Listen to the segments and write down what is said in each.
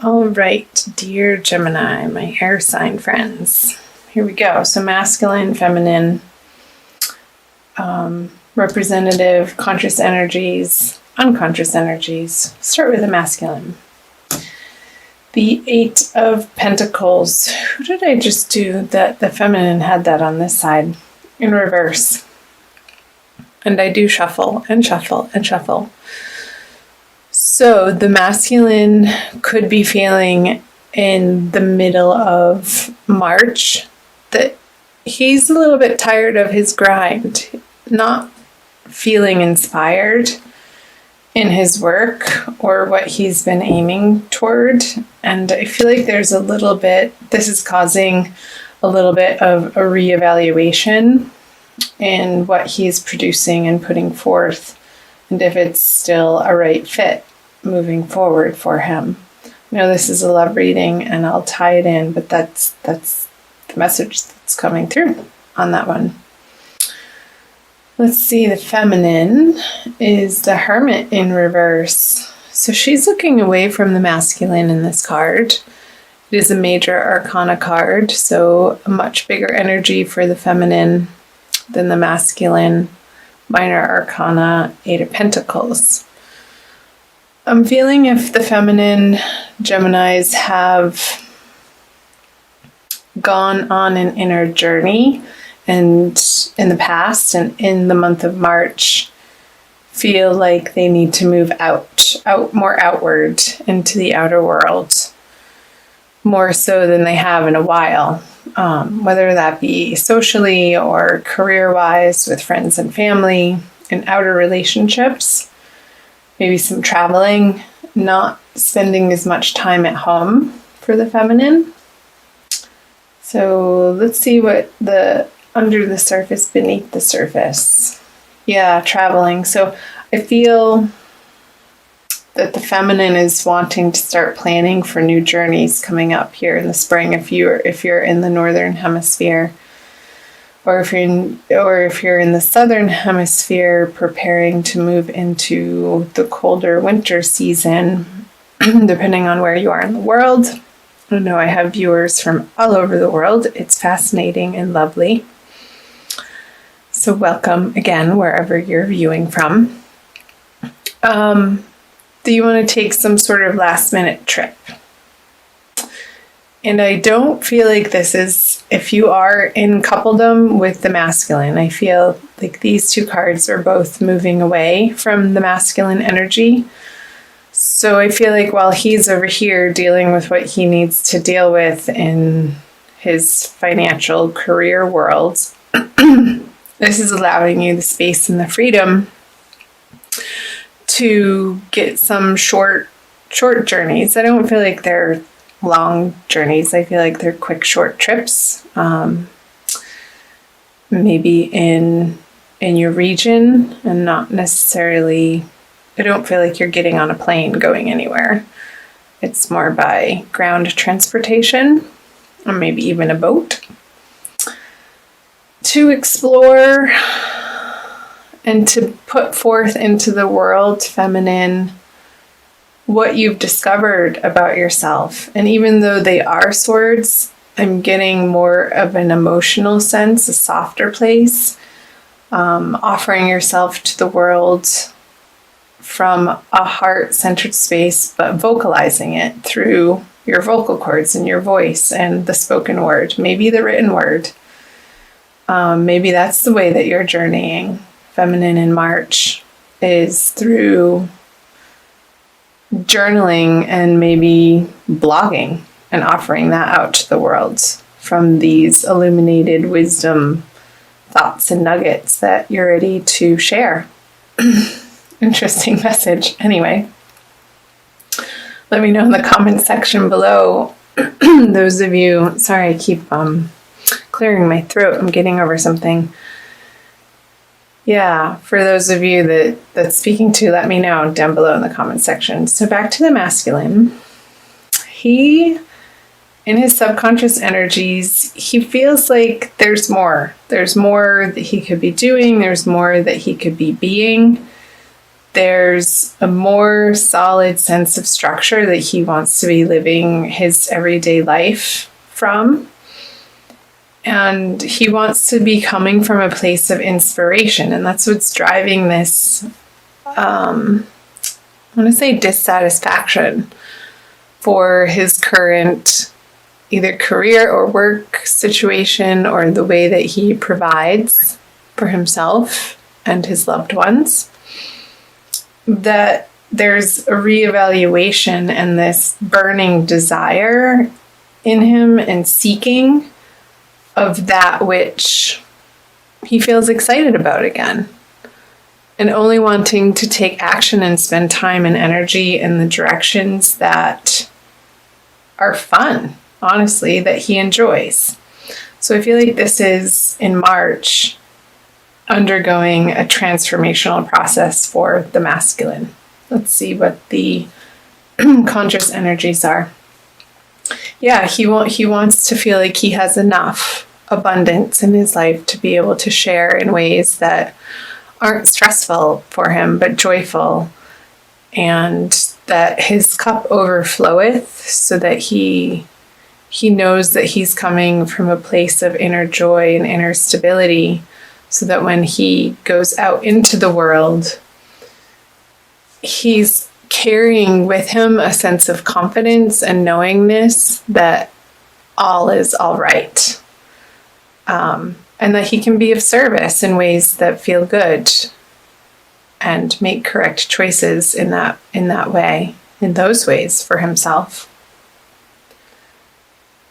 All right, dear Gemini, my air sign friends. Here we go. So masculine, feminine, representative, conscious energies, unconscious energies. Start with the masculine. The Eight of Pentacles. Who did I just do that? The feminine had that on this side in reverse. And I do shuffle and shuffle and shuffle. So the masculine could be feeling in the middle of March that he's a little bit tired of his grind, not feeling inspired in his work or what he's been aiming toward. And I feel like there's a little bit, this is causing a little bit of a reevaluation in what he's producing and putting forth, and if it's still a right fit moving forward for him. I know this is a love reading and I'll tie it in, but that's the message that's coming through on that one. Let's see, the feminine is the Hermit in reverse. So she's looking away from the masculine in this card. It is a major arcana card, so a much bigger energy for the feminine than the masculine. Minor arcana, Eight of Pentacles. I'm feeling if the feminine Geminis have gone on an inner journey and in the past and in the month of March feel like they need to move out more outward into the outer world, more so than they have in a while, whether that be socially or career-wise with friends and family, in outer relationships, maybe some traveling, not spending as much time at home for the feminine. So let's see what the under the surface, beneath the surface. Yeah, traveling. So I feel that the feminine is wanting to start planning for new journeys coming up here in the spring if you're in the northern hemisphere, or if you're in the southern hemisphere preparing to move into the colder winter season, depending on where you are in the world. I know I have viewers from all over the world. It's fascinating and lovely. So welcome again, wherever you're viewing from. Do you want to take some sort of last minute trip? And I don't feel like this is, if you are in coupledom with the masculine, I feel like these two cards are both moving away from the masculine energy. So I feel like while he's over here dealing with what he needs to deal with in his financial career world, this is allowing you the space and the freedom to get some short journeys. I don't feel like they're long journeys. I feel like they're quick, short trips. Maybe in your region, and not necessarily, I don't feel like you're getting on a plane going anywhere. It's more by ground transportation, or maybe even a boat, to explore and to put forth into the world, feminine, what you've discovered about yourself. And even though they are swords, I'm getting more of an emotional sense, a softer place, offering yourself to the world from a heart-centered space, but vocalizing it through your vocal cords and your voice and the spoken word, maybe the written word. Maybe that's the way that you're journeying. Feminine in March is through journaling and maybe blogging and offering that out to the world from these illuminated wisdom thoughts and nuggets that you're ready to share. Interesting message. Anyway, let me know in the comment section below. Those of you, sorry, I keep clearing my throat. I'm getting over something. Yeah, for those of you that's speaking to, let me know down below in the comment section. So back to the masculine. He, in his subconscious energies, he feels like there's more. There's more that he could be doing. There's more that he could be being. there's a more solid sense of structure that he wants to be living his everyday life from. And he wants to be coming from a place of inspiration. And that's what's driving this, I want to say, dissatisfaction for his current either career or work situation, or the way that he provides for himself and his loved ones. That there's a reevaluation and this burning desire in him and seeking of that which he feels excited about again, and only wanting to take action and spend time and energy in the directions that are fun, honestly, that he enjoys. So I feel like this is, in March, undergoing a transformational process for the masculine. Let's see what the conscious energies are. Yeah, he wants to feel like he has enough abundance in his life to be able to share in ways that aren't stressful for him, but joyful, and that his cup overfloweth, so that he knows that he's coming from a place of inner joy and inner stability, so that when he goes out into the world, he's carrying with him a sense of confidence and knowingness that all is all right. And that he can be of service in ways that feel good and make correct choices in those ways for himself.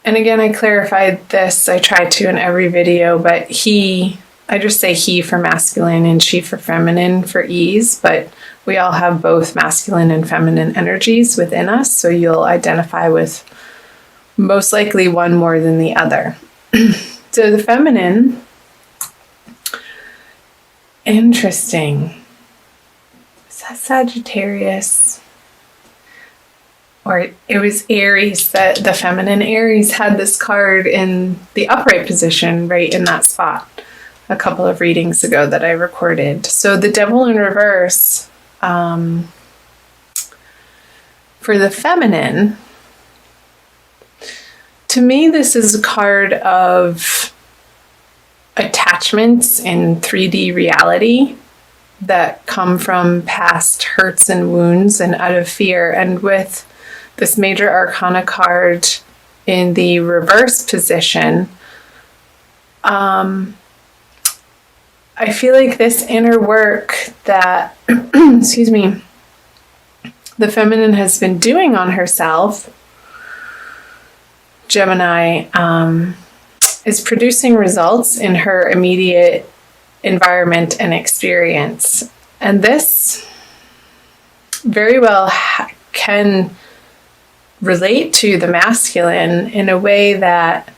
And again, I clarified this, I try to in every video, but I just say he for masculine and she for feminine for ease, but we all have both masculine and feminine energies within us, so you'll identify with most likely one more than the other. So the feminine, interesting. Is that Sagittarius? Or it was Aries, that the feminine Aries had this card in the upright position, right in that spot, a couple of readings ago that I recorded. So the Devil in reverse, for the feminine, to me, this is a card of attachments in 3D reality that come from past hurts and wounds and out of fear. And with this major arcana card in the reverse position, I feel like this inner work that, excuse me, the feminine has been doing on herself, Gemini, is producing results in her immediate environment and experience. And this very well can relate to the masculine in a way that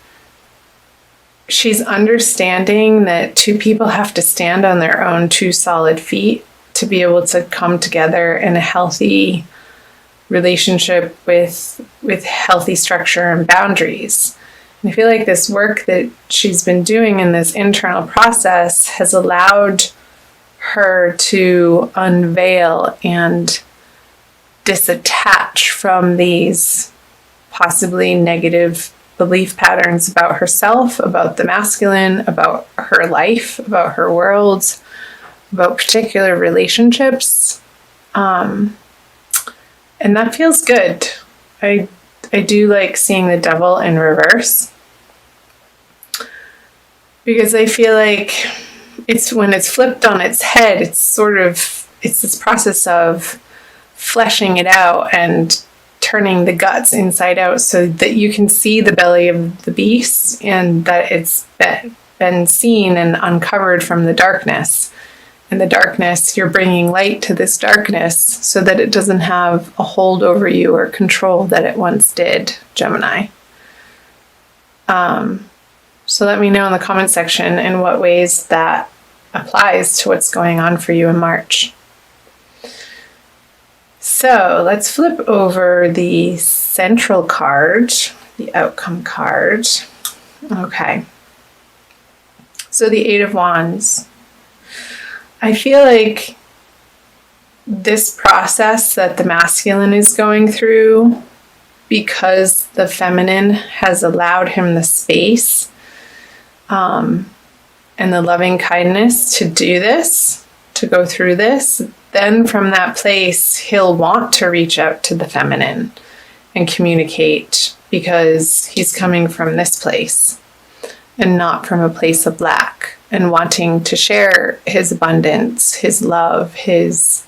she's understanding that two people have to stand on their own two solid feet to be able to come together in a healthy relationship with healthy structure and boundaries. And I feel like this work that she's been doing in this internal process has allowed her to unveil and disattach from these possibly negative belief patterns about herself, about the masculine, about her life, about her world, about particular relationships. And that feels good. I do like seeing the Devil in reverse, because I feel like it's when it's flipped on its head, it's this process of fleshing it out and turning the guts inside out so that you can see the belly of the beast and that it's been seen and uncovered from the darkness. In the darkness, you're bringing light to this darkness so that it doesn't have a hold over you or control that it once did, Gemini. So let me know in the comment section in what ways that applies to what's going on for you in March. So let's flip over the central card, the outcome card. Okay. So the Eight of Wands. I feel like this process that the masculine is going through, because the feminine has allowed him the space and the loving kindness to do this, to go through this, then from that place, he'll want to reach out to the feminine and communicate, because he's coming from this place and not from a place of lack, and wanting to share his abundance, his love, his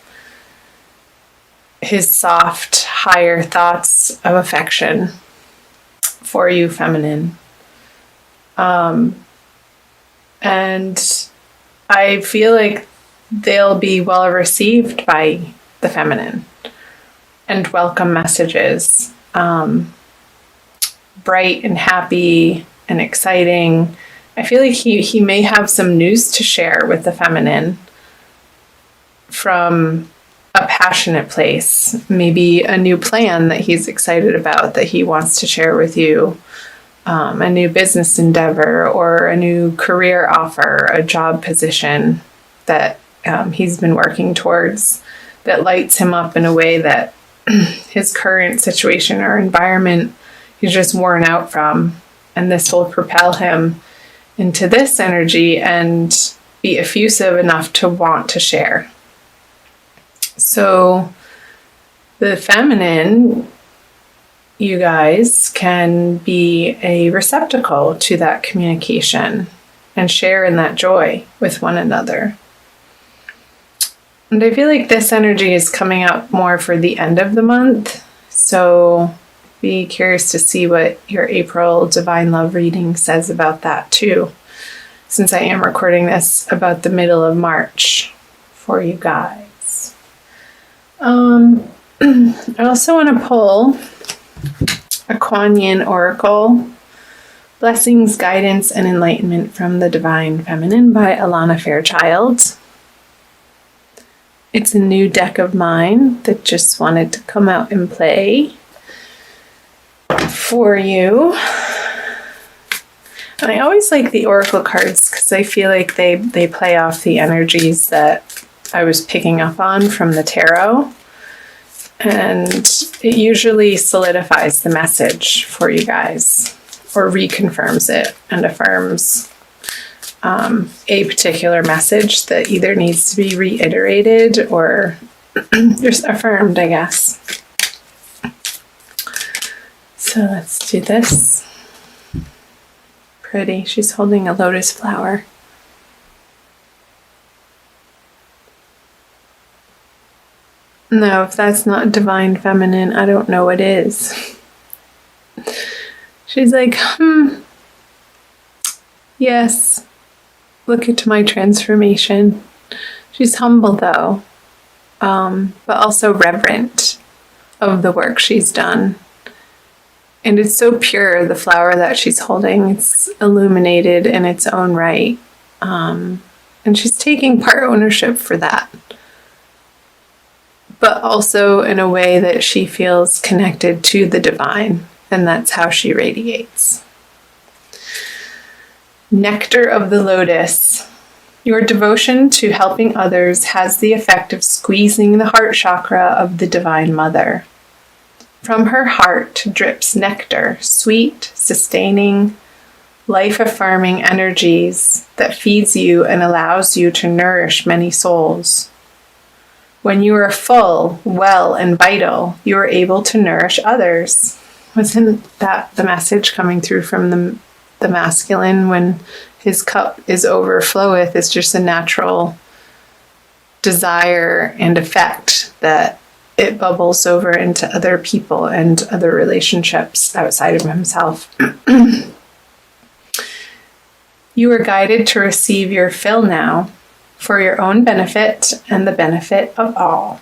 soft, higher thoughts of affection for you, feminine. And I feel like they'll be well received by the feminine, and welcome messages, bright and happy and exciting. I feel like he may have some news to share with the feminine from a passionate place, maybe a new plan that he's excited about that he wants to share with you, a new business endeavor or a new career offer, a job position that he's been working towards, that lights him up in a way that his current situation or environment he's just worn out from. And this will propel him into this energy and be effusive enough to want to share. So the feminine, you guys, can be a receptacle to that communication and share in that joy with one another. And I feel like this energy is coming up more for the end of the month. So be curious to see what your April Divine Love reading says about that too, since I am recording this about the middle of March for you guys. I also want to pull a Kuan Yin Oracle, Blessings, Guidance, and Enlightenment from the Divine Feminine by Alana Fairchild. It's a new deck of mine that just wanted to come out and play for you. And I always like the Oracle cards because I feel like they play off the energies that I was picking up on from the tarot. And it usually solidifies the message for you guys, or reconfirms it and affirms a particular message that either needs to be reiterated or just affirmed, I guess. So let's do this. Pretty. She's holding a lotus flower. No, if that's not divine feminine, I don't know what is. She's like, yes, look at my transformation. She's humble though, but also reverent of the work she's done. And it's so pure, the flower that she's holding. It's illuminated in its own right. And she's taking part ownership for that. But also in a way that she feels connected to the divine. And that's how she radiates. Nectar of the Lotus. Your devotion to helping others has the effect of squeezing the heart chakra of the Divine Mother. From her heart drips nectar, sweet, sustaining, life-affirming energies that feeds you and allows you to nourish many souls. When you are full, well, and vital, you are able to nourish others. Wasn't that the message coming through from the masculine when his cup is overfloweth? It's just a natural desire and effect that it bubbles over into other people and other relationships outside of himself. You are guided to receive your fill now for your own benefit and the benefit of all.